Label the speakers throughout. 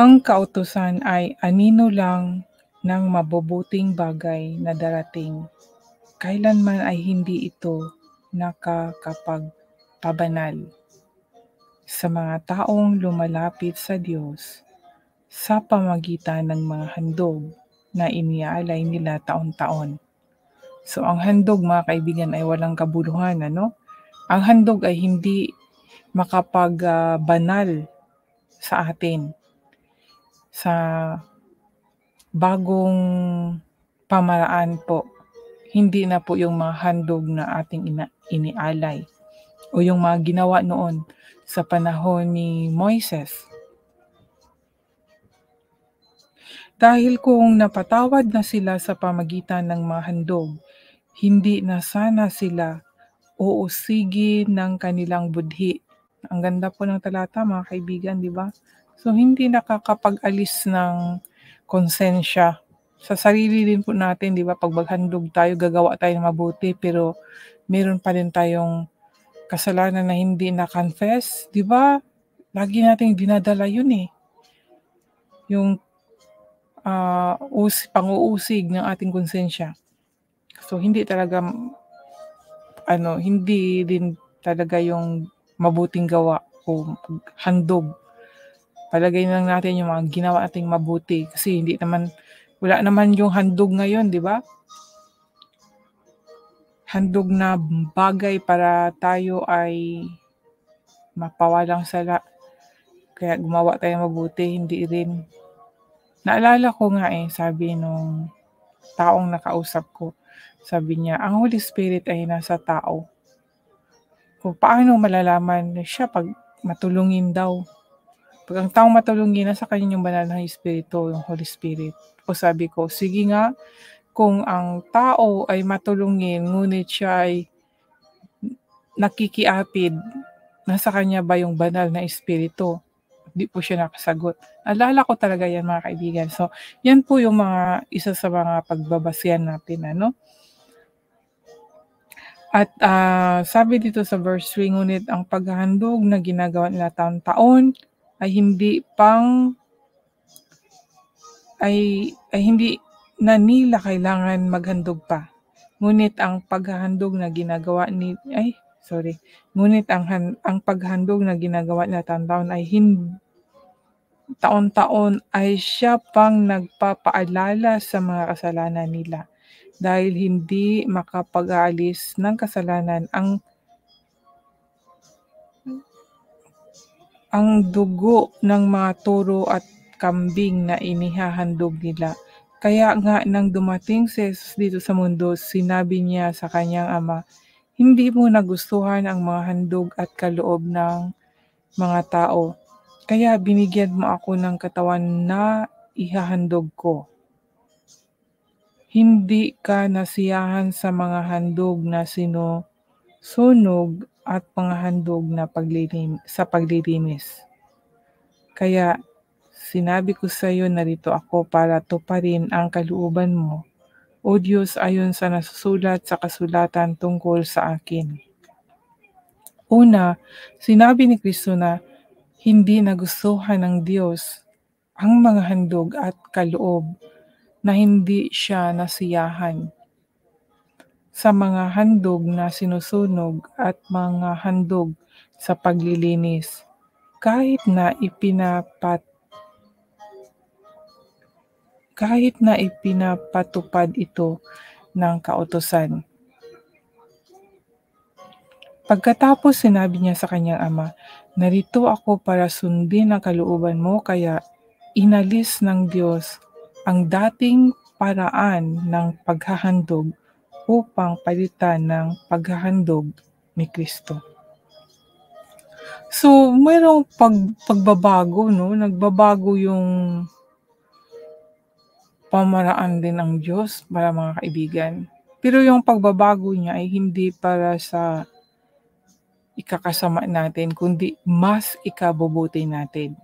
Speaker 1: Ang kautusan ay anino lang ng mabubuting bagay na darating. Kailanman ay hindi ito nakakapagpabanal sa mga taong lumalapit sa Diyos sa pamagitan ng mga handog na iniaalay nila taon-taon. So ang handog mga kaibigan ay walang kabuluhan, ano? Ang handog ay hindi makapagbanal sa atin sa bagong pamaraan po. Hindi na po yung mga handog na ating inialay o yung mga ginawa noon sa panahon ni Moises. Dahil kung napatawad na sila sa pamagitan ng mga handog, hindi na sana sila uusigin ng kanilang budhi. Ang ganda po ng talata mga kaibigan, di ba? So hindi nakakapag-alis ng konsensya. Sa sarili din po natin, di ba, pag maghandog tayo, gagawa tayo ng mabuti, pero meron pa rin tayong kasalanan na hindi na-confess, di ba? Lagi nating dinadala yun eh. Yung pang-uusig ng ating konsensya. So hindi talaga hindi din talaga yung mabuting gawa o handog. Palagay lang natin yung mga ginawa nating mabuti kasi wala naman yung handog ngayon, di ba? Handog na bagay para tayo ay mapawalang sala. Kaya gumawa tayo mabuti, hindi rin. Naalala ko nga sabi nung taong nakausap ko, sabi niya, ang Holy Spirit ay nasa tao. Kung paano malalaman siya pag matulungin daw. Pag ang taong matulungin, nasa kanya yung banal na Espiritu, yung Holy Spirit. O sabi ko, sige nga, kung ang tao ay matulungin, ngunit siya ay nakikiapid, nasa kanya ba yung banal na Espiritu? Hindi po siya nakasagot. Alala ko talaga yan mga kaibigan. So, yan po yung isa sa mga pagbabasihan natin, ano? At sabi dito sa verse 3, ngunit ang paghahandog na ginagawa nila taon-taon ay hindi na nila kailangan maghandog pa. Ngunit ang paghahandog na ginagawa ang paghandog na ginagawa nila taon-taon ay taon-taon ay siya pang nagpapaalala sa mga kasalanan nila. Dahil hindi makapag-aalis ng kasalanan ang dugo ng mga toro at kambing na inihahandog nila. Kaya nga nang dumating si Jesus dito sa mundo, sinabi niya sa kanyang ama, hindi mo nagustuhan ang mga handog at kaloob ng mga tao. Kaya binigyan mo ako ng katawan na ihahandog ko. Hindi ka nasiyahan sa mga handog na sinusunog at mga handog na paglilinis. Kaya sinabi ko sa iyo, narito ako para tuparin ang kalooban mo, O Diyos, ayon sa nasusulat sa kasulatan tungkol sa akin. Una, sinabi ni Kristo na hindi nagustuhan ng Diyos ang mga handog at kaloob na hindi siya nasiyahan sa mga handog na sinusunog at mga handog sa paglilinis, kahit na ipinapatupad ito ng kautusan. Pagkatapos sinabi niya sa kanyang ama, narito ako para sundin ang kalooban mo, kaya inalis ng Diyos ang dating paraan ng paghahandog upang palitan ng paghahandog ni Kristo. So, mayroong pagbabago, no? Nagbabago yung pamaraan din ng Diyos para mga kaibigan. Pero yung pagbabago niya ay hindi para sa ikakasama natin, kundi mas ikabubuti natin.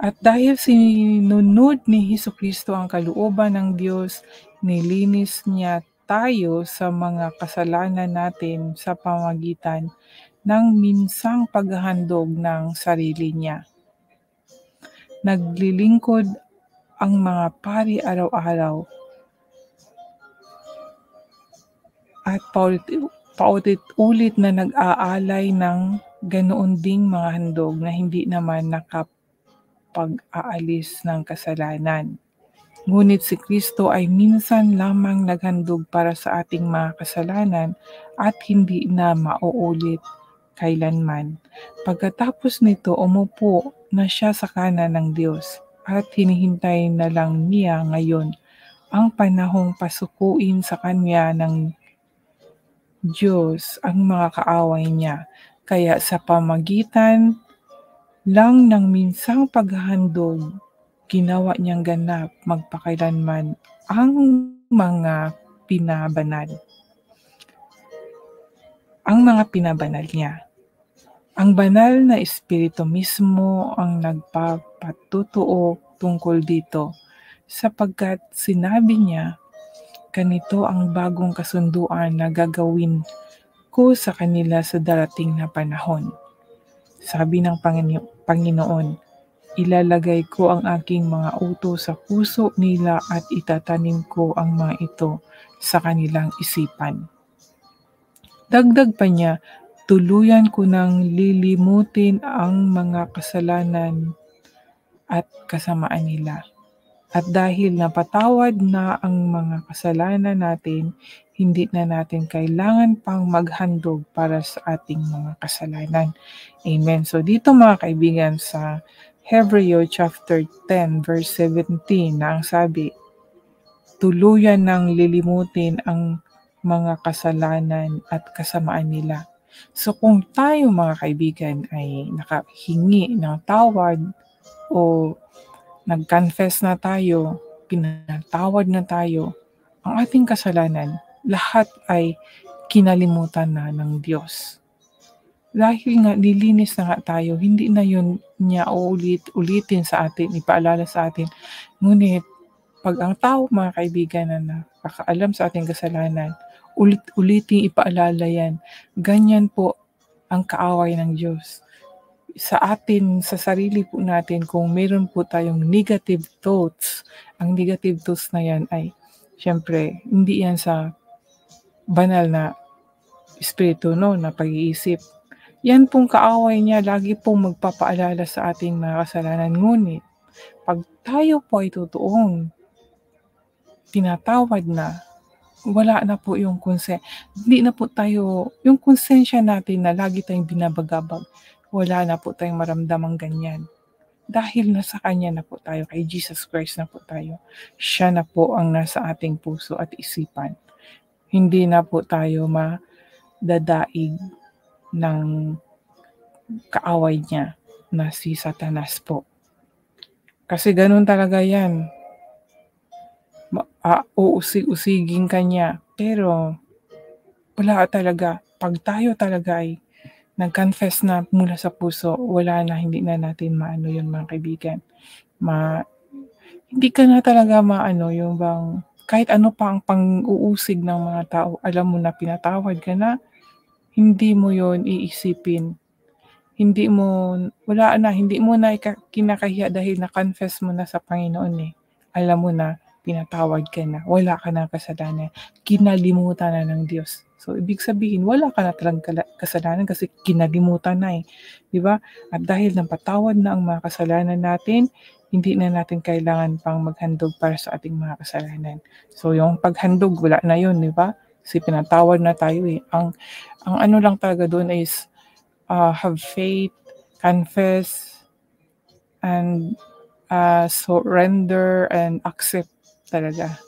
Speaker 1: At dahil sinunod ni Hesukristo ang kalooban ng Diyos, nilinis niya tayo sa mga kasalanan natin sa pamamagitan ng minsang paghahandog ng sarili niya. Naglilingkod ang mga pari araw-araw at paulit-ulit na nag-aalay ng ganoon ding mga handog na hindi naman nakapag-aalis ng kasalanan. Ngunit si Kristo ay minsan lamang naghandog para sa ating mga kasalanan at hindi na mauulit kailanman. Pagkatapos nito, umupo na siya sa kanan ng Diyos at hinihintay na lang niya ngayon ang panahong pasukuin sa kanya ng Diyos ang mga kaaway niya. Kaya sa pamagitan lang ng minsang paghahandog, ginawa niyang ganap magpakailanman ang mga pinabanal. Ang mga pinabanal niya. Ang banal na espiritu mismo ang nagpapatutuo tungkol dito, sapagkat sinabi niya, ganito ang bagong kasunduan na gagawin ko sa kanila sa darating na panahon. Sabi ng Panginoon, ilalagay ko ang aking mga utos sa puso nila at itatanim ko ang mga ito sa kanilang isipan. Dagdag pa niya, tuluyan ko nang lilimutin ang mga kasalanan at kasamaan nila. At dahil napatawad na ang mga kasalanan natin, hindi na natin kailangan pang maghandog para sa ating mga kasalanan. Amen. So dito mga kaibigan sa Hebreo chapter 10 verse 17 na ang sabi, tuluyan nang lilimutin ang mga kasalanan at kasamaan nila. So kung tayo mga kaibigan ay nakahingi ng tawad o nag-confess na tayo, pinatawad na tayo, ang ating kasalanan, lahat ay kinalimutan na ng Diyos. Dahil nga nilinis na nga tayo, hindi na yun niya ulitin sa atin, ipaalala sa atin. Ngunit, pag ang tao mga kaibigan na nakakaalam sa ating kasalanan, ulitin ipaalala yan. Ganyan po ang kaaway ng Diyos. Sa atin, sa sarili po natin, kung meron po tayong negative thoughts, ang negative thoughts na yan ay, syempre, hindi yan sa banal na espiritu, no, na pag-iisip. Yan pong kaaway niya, lagi pong magpapaalala sa ating mga kasalanan. Ngunit, pag tayo po ay totoong tinatawad na, wala na po yung hindi na po tayo, yung konsensya natin na lagi tayong binabagabag, wala na po tayong maramdamang ganyan. Dahil nasa Kanya na po tayo, kay Jesus Christ na po tayo. Siya na po ang nasa ating puso at isipan. Hindi na po tayo madadaig ng kaaway niya na si Satanas po. Kasi ganun talaga yan. Uusig-usigin ka niya. Pero wala talaga. Pag tayo talaga ay nag-confess na mula sa puso, wala na, hindi na natin maano yun mga kaibigan. Hindi ka na talaga maano yung bang, kahit ano pa ang pang-uusig ng mga tao, alam mo na pinatawad ka na, hindi mo yun iisipin. Hindi mo na kinakahiya dahil na-confess mo na sa Panginoon eh. Alam mo na, pinatawad ka na, wala ka na kasalanan, kinalimutan na ng Diyos. So, ibig sabihin, wala ka na talagang kasalanan kasi kinalimutan na eh. Di ba? At dahil napatawad na ang mga kasalanan natin, hindi na natin kailangan pang maghandog para sa ating mga kasalanan. So, yung paghandog, wala na yun, di ba? Kasi pinatawad na tayo eh. Ang ano lang talaga doon is have faith, confess, and surrender and accept talaga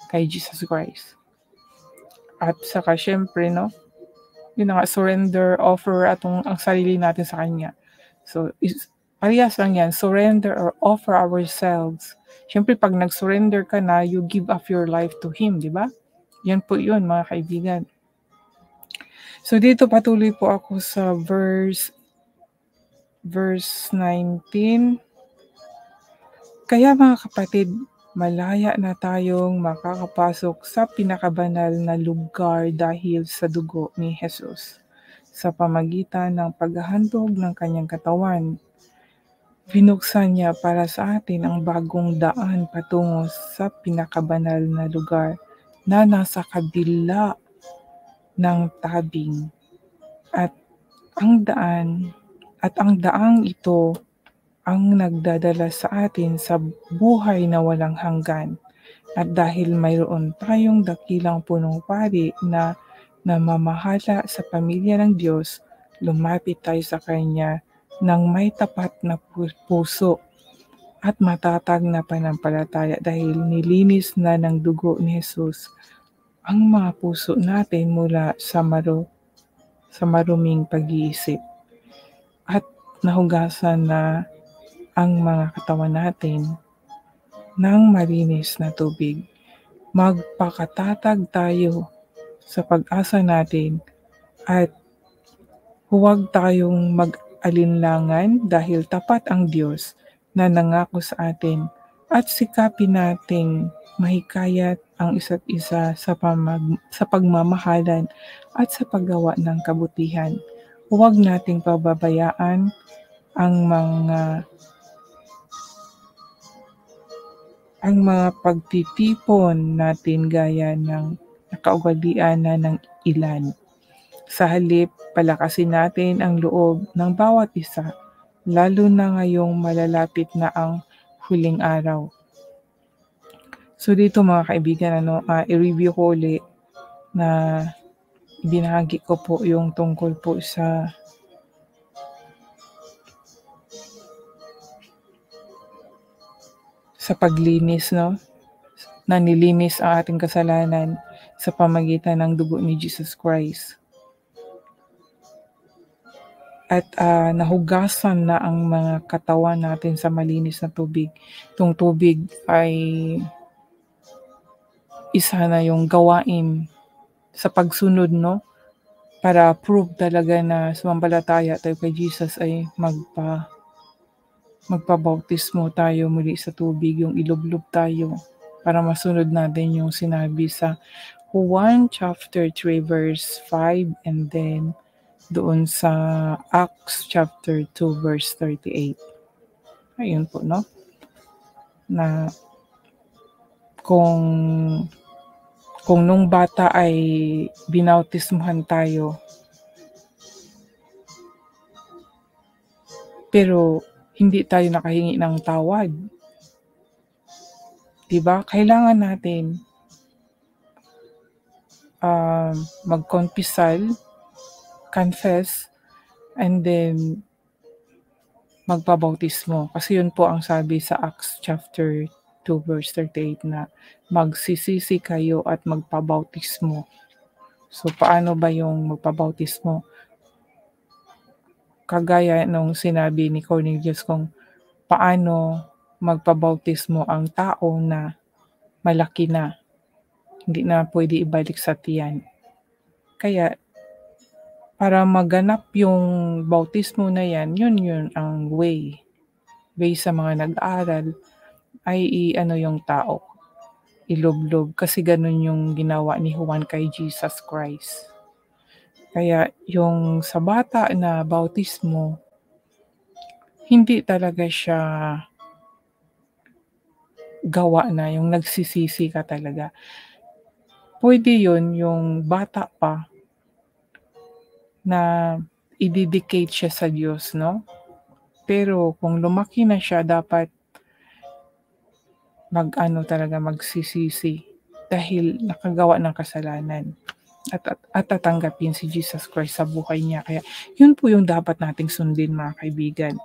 Speaker 1: kay Jesus Christ. At saka syempre, no, yun nga, surrender, offer ang sarili natin sa Kanya. So, parehas lang yan, surrender or offer ourselves. Syempre, pag nag-surrender ka na, you give up your life to Him, di ba? Yan po yun, mga kaibigan. So, dito patuloy po ako sa verse 19. Kaya mga kapatid, malaya na tayong makakapasok sa pinakabanal na lugar dahil sa dugo ni Jesus. Sa pamagitan ng paghahandog ng kanyang katawan, binuksan niya para sa atin ang bagong daan patungo sa pinakabanal na lugar na nasa kabila ng tabing. At ang daang ito ang nagdadala sa atin sa buhay na walang hanggan. At dahil mayroon tayong dakilang punong pari na namamahala sa pamilya ng Diyos, lumapit tayo sa Kanya ng may tapat na puso at matatag na panampalataya dahil nilinis na ng dugo ni Jesus ang mga puso natin mula sa maruming pag-iisip at nahugasan na ang mga katawan natin ng malinis na tubig. Magpakatatag tayo sa pag-asa natin at huwag tayong mag-alinlangan dahil tapat ang Diyos na nangako sa atin at sikapin nating mahikayat ang isa't isa sa pagmamahalan at sa paggawa ng kabutihan. Huwag nating pababayaan ang mga pagtitipon natin gaya ng nakaugalian na ng ilan. Sa halip, palakasin natin ang loob ng bawat isa, lalo na ngayong malalapit na ang huling araw. So dito mga kaibigan, i-review ko ulit na ibinahagi ko po yung tungkol po sa paglinis, na nilinis ang ating kasalanan sa pamagitan ng dugo ni Jesus Christ. At nahugasan na ang mga katawan natin sa malinis na tubig. Itong tubig ay isa na yung gawain sa pagsunod, para prove talaga na sumampalataya tayo kay Jesus ay magpabautismo tayo muli sa tubig, yung ilublob tayo para masunod natin yung sinabi sa Juan chapter 3 verse 5 and then doon sa Acts chapter 2 verse 38. Ayun po, na kung nung bata ay binautismuhan tayo, pero hindi tayo nakahingi ng tawad. Diba? Kailangan natin magkonfessal, confess, and then magpabautismo. Kasi yun po ang sabi sa Acts chapter 2 verse 38 na magsisisi kayo at magpabautismo. So paano ba yung magpabautismo? Kagaya nung sinabi ni Cornelius kung paano magpabautismo ang tao na malaki na, hindi na pwede ibalik sa tiyan. Kaya para maganap yung bautismo na yan, yun ang way sa mga nag-aaral ay yung tao, ilublob, kasi ganun yung ginawa ni Juan kay Jesus Christ. Kaya yung sa bata na bautismo, hindi talaga siya gawa na yung nagsisisi ka talaga. Pwede yun yung bata pa na i-dedicate siya sa Diyos, Pero kung lumaki na siya, dapat magsisisi dahil nakagawa ng kasalanan at tatanggapin si Jesus Christ sa buhay niya. Kaya yun po yung dapat nating sundin, mga kaibigan.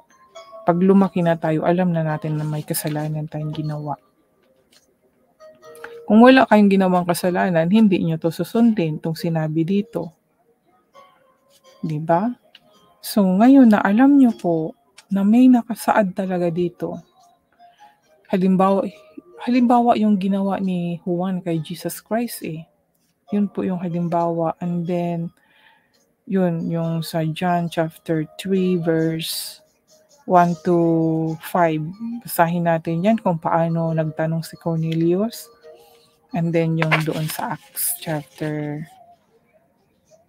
Speaker 1: Pag lumaki na tayo, alam na natin na may kasalanan tayong ginawa. Kung wala kayong ginawang kasalanan, hindi nyo to susundin, itong sinabi dito. Diba? So ngayon na alam nyo po na may nakasaad talaga dito. Halimbawa yung ginawa ni Juan kay Jesus Christ Yun po yung halimbawa. And then, yun, yung sa John chapter 3 verse 1 to 5. Basahin natin yan kung paano nagtanong si Cornelius. And then yung doon sa Acts chapter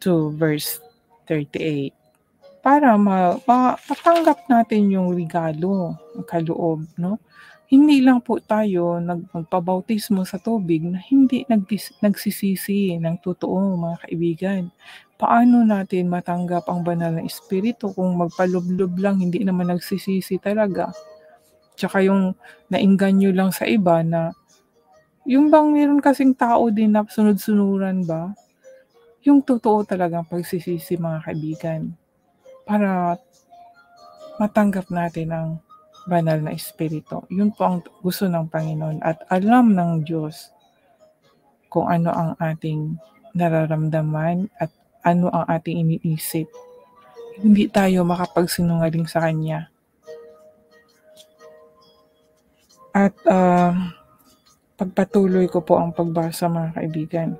Speaker 1: 2 verse 38. Para matanggap natin yung regalo, ang kaloob, no? Hindi lang po tayo magpabautismo sa tubig na hindi nagsisisi ng totoo, mga kaibigan. Paano natin matanggap ang banal na espiritu kung magpalublob lang, hindi naman nagsisisi talaga? Tsaka yung naengganyo lang sa iba na, yung bang meron kasing tao din na sunod-sunuran ba? Yung totoo talagang pagsisisi, mga kaibigan, para matanggap natin ang banal na espiritu. Yun po ang gusto ng Panginoon at alam ng Diyos kung ano ang ating nararamdaman at ano ang ating iniisip. Hindi tayo makapagsinungaling sa Kanya. At pagpatuloy ko po ang pagbasa, mga kaibigan.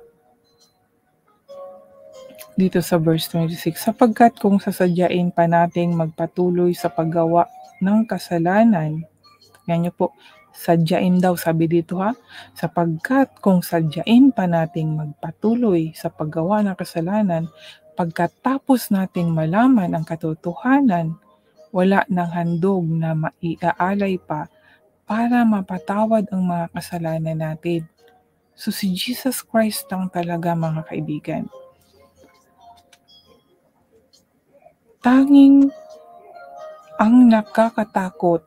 Speaker 1: Dito sa verse 26, sapagkat kung sasadyain pa nating magpatuloy sa paggawa ng kasalanan, yan niyo po, sadyain daw, sabi dito ha, sapagkat kung sadyain pa nating magpatuloy sa paggawa ng kasalanan, pagkatapos nating malaman ang katotohanan, wala nang handog na maiaalay pa para mapatawad ang mga kasalanan natin. So si Jesus Christ lang talaga, mga kaibigan. Tanging ang nakakatakot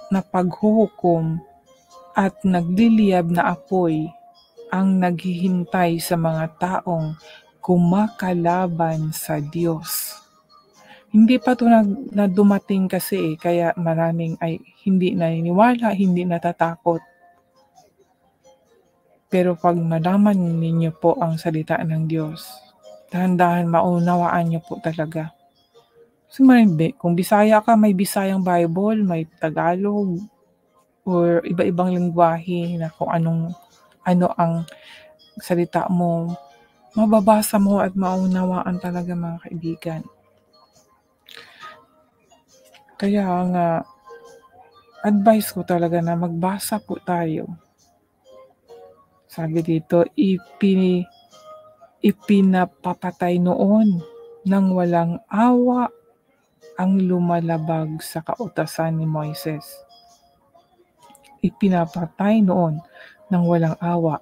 Speaker 1: na paghuhukom at nagliliyab na apoy ang naghihintay sa mga taong kumakalaban sa Diyos. Hindi pa ito na dumating kasi kaya maraming ay hindi naniniwala, hindi natatakot. Pero pag malaman ninyo po ang salita ng Diyos, dahan-dahan maunawaan niyo po talaga. So, kung Bisaya ka, may Bisayang Bible, may Tagalog, or iba-ibang lengguwahe na kung ano ang salita mo, mababasa mo at maunawaan talaga, mga kaibigan. Kaya nga, advice ko talaga na magbasa po tayo. Sabi dito, ipinapapatay noon nang walang awa ang lumalabag sa kautasan ni Moises. Ipinapatay noon ng walang awa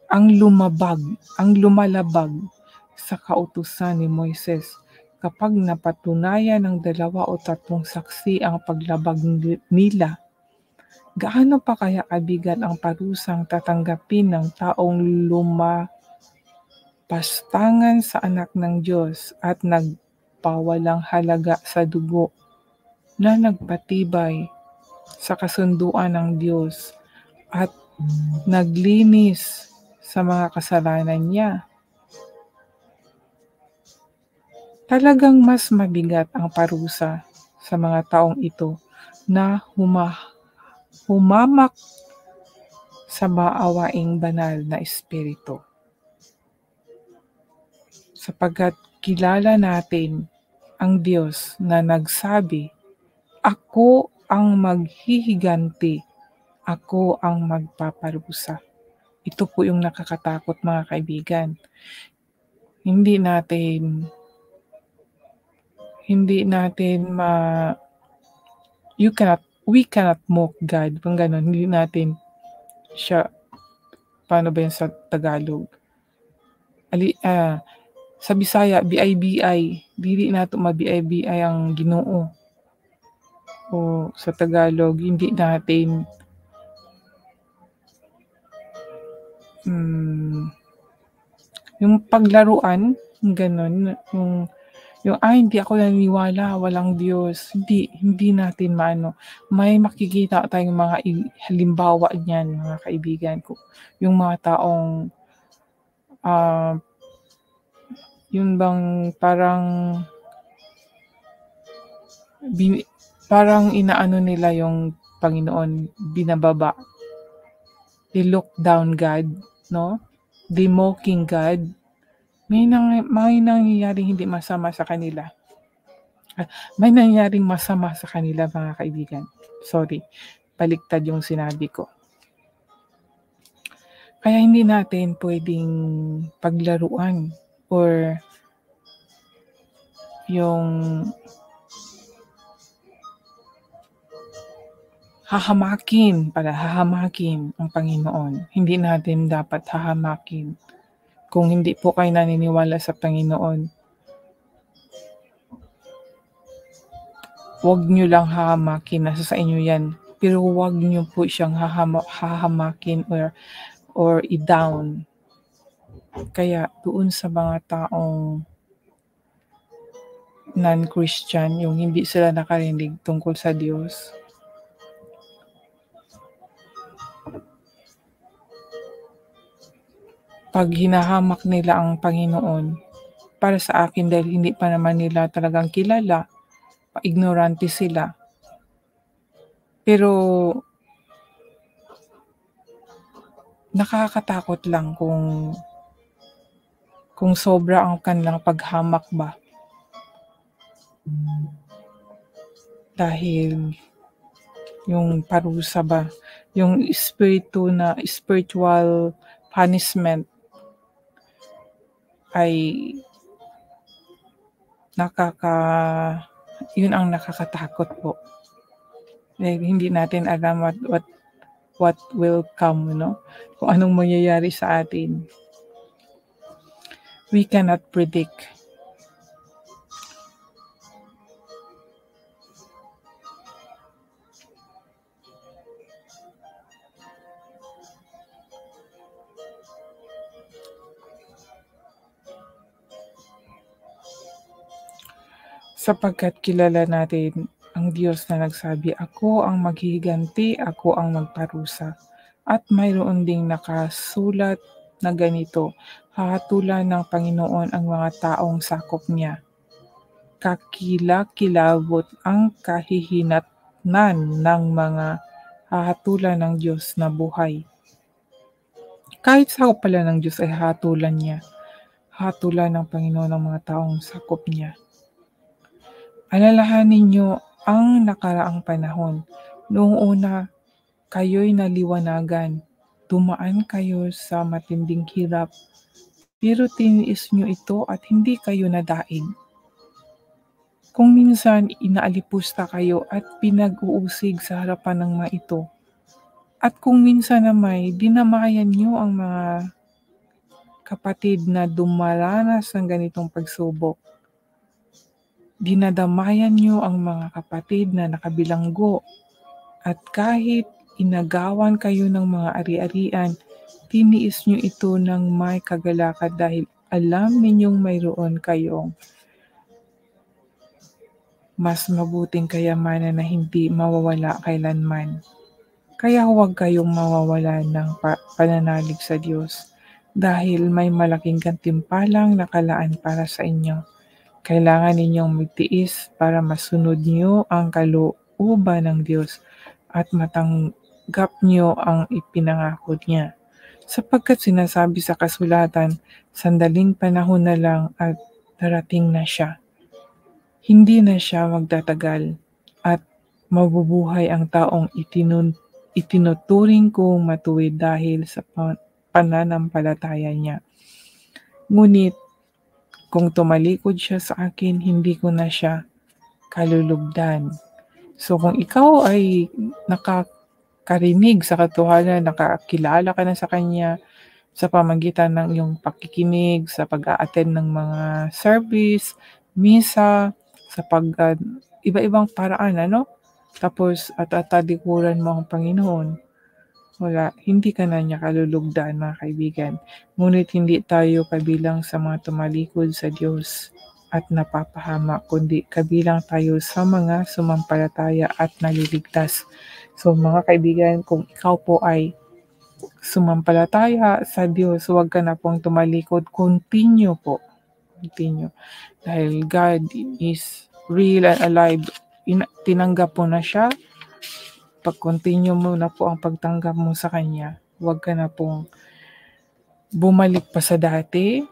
Speaker 1: ang lumalabag sa kautusan ni Moises kapag napatunayan ng 2 o 3 saksi ang paglabag nila. Gaano pa kaya kabigat ang parusang tatanggapin ng taong lumapastangan sa anak ng Diyos at nagpawalang halaga sa dugo na nagpatibay sa kasunduan ng Diyos at naglinis sa mga kasalanan niya. Talagang mas mabigat ang parusa sa mga taong ito na humamak sa maawaing banal na espiritu. Sapagkat kilala natin ang Diyos na nagsabi, ako ang maghihiganti, ako ang magpaparusa. Ito po yung nakakatakot, mga kaibigan. We cannot mock God. Kung gano'n, hindi natin siya, paano ba yun sa Tagalog? Sa Bisaya, BI-BI, dili nato ma-BI-BI ang Ginoo. O sa Tagalog, hindi natin yung paglaruan, gano'n, yung hindi ako naniniwala, walang Diyos. Hindi natin may makikita tayong mga halimbawa niyan, mga kaibigan ko. Yung mga taong yun bang parang inaano nila yung Panginoon, binababa. They look down God, no? They mocking God. May nangyayari hindi masama sa kanila. May nangyaring masama sa kanila mga kaibigan. Sorry, baliktad yung sinabi ko. Kaya hindi natin pwedeng paglaruan or yung hahamakin ang Panginoon. Hindi natin dapat hahamakin. Kung hindi po kayo naniniwala sa Panginoon, huwag nyo lang hahamakin. Nasa sa inyo yan. Pero huwag nyo po siyang hahamakin or i-down. Kaya doon sa mga taong non-Christian, yung hindi sila nakarinig tungkol sa Diyos, pag hinahamak nila ang Panginoon, para sa akin dahil hindi pa naman nila talagang kilala, ignorante sila. Pero nakakatakot lang kung sobra ang kanilang paghamak ba. Dahil yung parusa ba, yung spiritual punishment ay yun ang nakakatakot po. Dahil hindi natin alam what will come, kung anong mangyayari sa atin. We cannot predict. Sapagkat kilala natin ang Diyos na nagsabi, "Ako ang maghihiganti, ako ang magparusa." At mayroon ding nakasulat na ganito, "Hahatulan ng Panginoon ang mga taong sakop niya. Kakilakilabot ang kahihinatnan ng mga hahatulan ng Diyos na buhay." Kahit sakop pala ng Diyos ay hahatulan niya. Hahatulan ng Panginoon ang mga taong sakop niya. Alalahanin niyo ang nakaraang panahon. Noong una, kayo'y naliwanagan. Dumaan kayo sa matinding hirap. Pero tiniis niyo ito at hindi kayo nadaig. Kung minsan inaalipusta kayo at pinag-uusig sa harapan ng mga ito. At kung minsan naman dinamayan niyo ang mga kapatid na dumaranas ng ganitong pagsubok. Dinadamayan niyo ang mga kapatid na nakabilanggo at kahit inagawan kayo ng mga ari-arian, tiniis niyo ito ng may kagalakan dahil alam ninyong mayroon kayong mas mabuting kayamanan na hindi mawawala kailanman. Kaya huwag kayong mawawala ng pananalig sa Diyos dahil may malaking gantimpalang nakalaan para sa inyo. Kailangan ninyong magtiis para masunod niyo ang kalooban ng Diyos at matanggap niyo ang ipinangako niya. Sapagkat sinasabi sa kasulatan, sandaling panahon na lang at darating na siya. Hindi na siya magtatagal at mabubuhay ang taong itinuturing kong matuwid dahil sa pananampalataya niya. Ngunit kung tumalikod siya sa akin, hindi ko na siya kalulugdan. So kung ikaw ay nakakarinig sa katotohanan, nakakilala ka na sa Kanya sa pamagitan ng iyong pakikinig, sa pag-a-attend ng mga service, misa, sa iba-ibang paraan, tapos at talikuran mo ang Panginoon. Wala, hindi ka na niya kalulugdan mga kaibigan. Ngunit hindi tayo kabilang sa mga tumalikod sa Diyos at napapahama, kundi kabilang tayo sa mga sumampalataya at naliligtas. So mga kaibigan, kung ikaw po ay sumampalataya sa Diyos, huwag ka na pong tumalikod. Continue po. Continue. Dahil God is real and alive. Tinanggap po na siya. Pag-continue mo na po ang pagtanggap mo sa Kanya. Huwag ka na pong bumalik pa sa dati.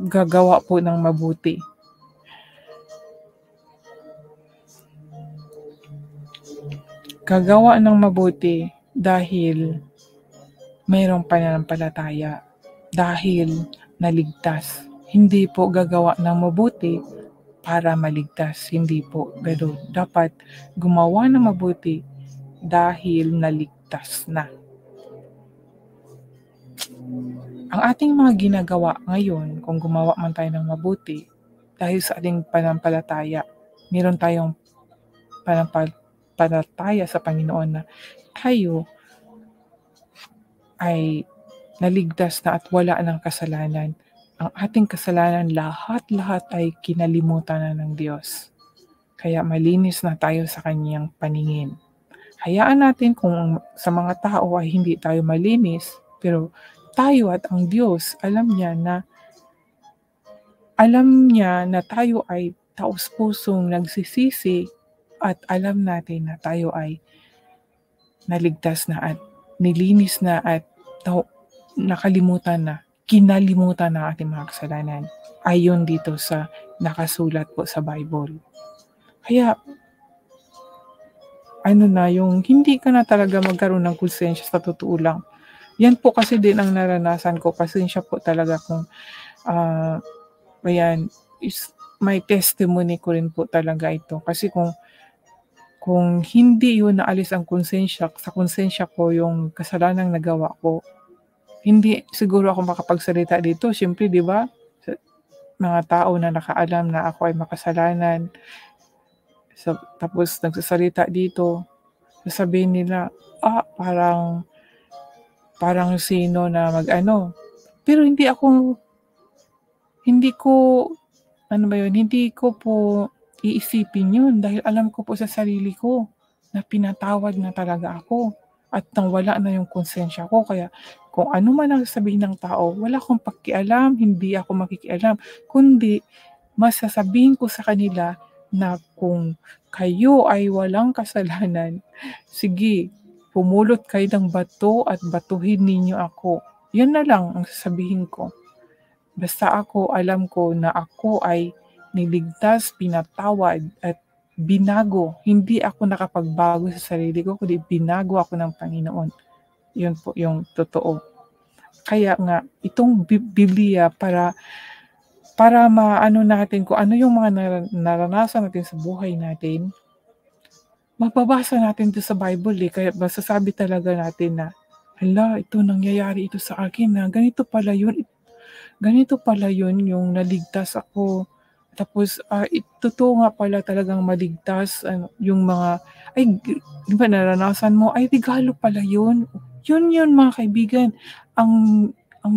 Speaker 1: gagawa po ng mabuti. Gagawa ng mabuti dahil mayroong pananampalataya, dahil naligtas. Hindi po gagawa ng mabuti para maligtas, hindi po. Pero dapat gumawa ng mabuti dahil naligtas na. Ang ating mga ginagawa ngayon, kung gumawa man tayo ng mabuti, dahil sa ating pananampalataya, meron tayong pananampalataya sa Panginoon na tayo ay naligtas na at wala ng kasalanan. Ang ating kasalanan, lahat-lahat ay kinalimutan na ng Diyos. Kaya malinis na tayo sa Kanyang paningin. Hayaan natin kung sa mga tao ay hindi tayo malinis, pero tayo at ang Diyos, alam niya na tayo ay taos-pusong nagsisisi at alam natin na tayo ay naligtas na at nilinis na at kinalimutan na ating mga kasalanan. Ayon dito sa nakasulat po sa Bible. Kaya, yung hindi ka na talaga magkaroon ng konsensya sa totoo lang. Yan po kasi din ang naranasan ko. Pasensya po talaga kung, may testimony ko rin po talaga ito. Kasi kung hindi yun naalis ang sa konsensya ko yung kasalanang nagawa ko, hindi siguro ako makapagsalita dito. Siyempre, di ba? Mga tao na nakaalam na ako ay makasalanan. Tapos nagsasalita dito, sasabihin nila, parang sino na Pero hindi ko po iisipin yun dahil alam ko po sa sarili ko na pinatawad na talaga ako at nang wala na yung konsensya ko. Kaya kung ano man ang sabihin ng tao, wala akong pakialam, hindi ako makikialam, kundi masasabihin ko sa kanila na kung kayo ay walang kasalanan, sige, pumulot kayo ng bato at batuhin ninyo ako. Yan na lang ang sasabihin ko. Basta alam ko na ako ay niligtas, pinatawad at binago. Hindi ako nakapagbago sa sarili ko, kundi binago ako ng Panginoon. Yun po yung totoo. Kaya nga, itong Biblia para maano natin kung ano yung mga naranasan natin sa buhay natin, mababasa natin ito sa Bible Kaya masasabi talaga natin na, ito nangyayari ito sa akin na ganito pala yun yung naligtas ako. Tapos, totoo nga pala talagang maligtas, yung mga, di ba naranasan mo, regalo pala yun. Yun mga kaibigan, ang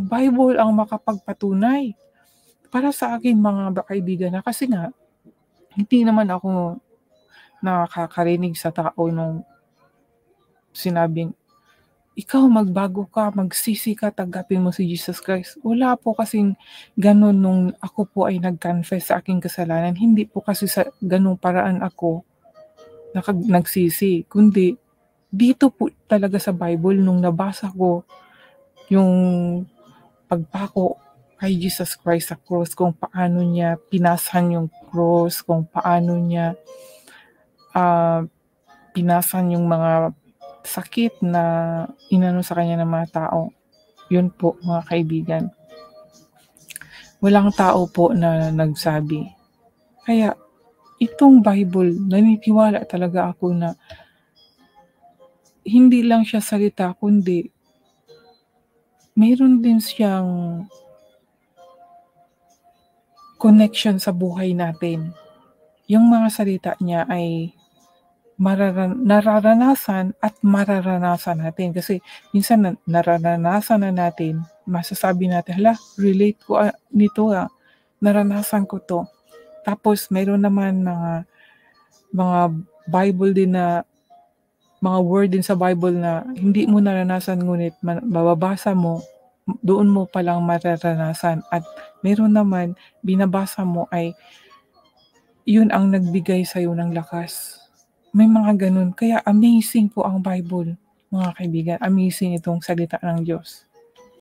Speaker 1: Bible ang makapagpatunay. Para sa akin mga kaibigan na kasi nga, hindi naman ako nakakarinig sa tao nung sinabing, ikaw magbago ka, magsisi ka, tanggapin mo si Jesus Christ. Wala po kasing ganun nung ako po ay nag-confess sa aking kasalanan. Hindi po kasi sa ganung paraan ako nagsisi. Kundi dito po talaga sa Bible nung nabasa ko yung pagpako kay Jesus Christ sa cross, kung paano niya pinasan yung cross, kung paano niya pinasan yung mga sakit na inano sa kanya ng mga tao. Yun po mga kaibigan. Walang tao po na nagsabi. Kaya itong Bible, naniniwala talaga ako na hindi lang siya salita, kundi mayroon din siyang connection sa buhay natin. Yung mga salita niya ay nararanasan at mararanasan natin. Kasi minsan nararanasan na natin, masasabi natin, relate ko nito, naranasan ko to. Tapos mayroon naman mga Bible din na, mga word din sa Bible na hindi mo naranasan, ngunit mababasa mo, doon mo palang mararanasan. At mayroon naman, binabasa mo ay yun ang nagbigay sa'yo ng lakas. May mga ganun. Kaya amazing po ang Bible, mga kaibigan. Amazing itong salita ng Diyos.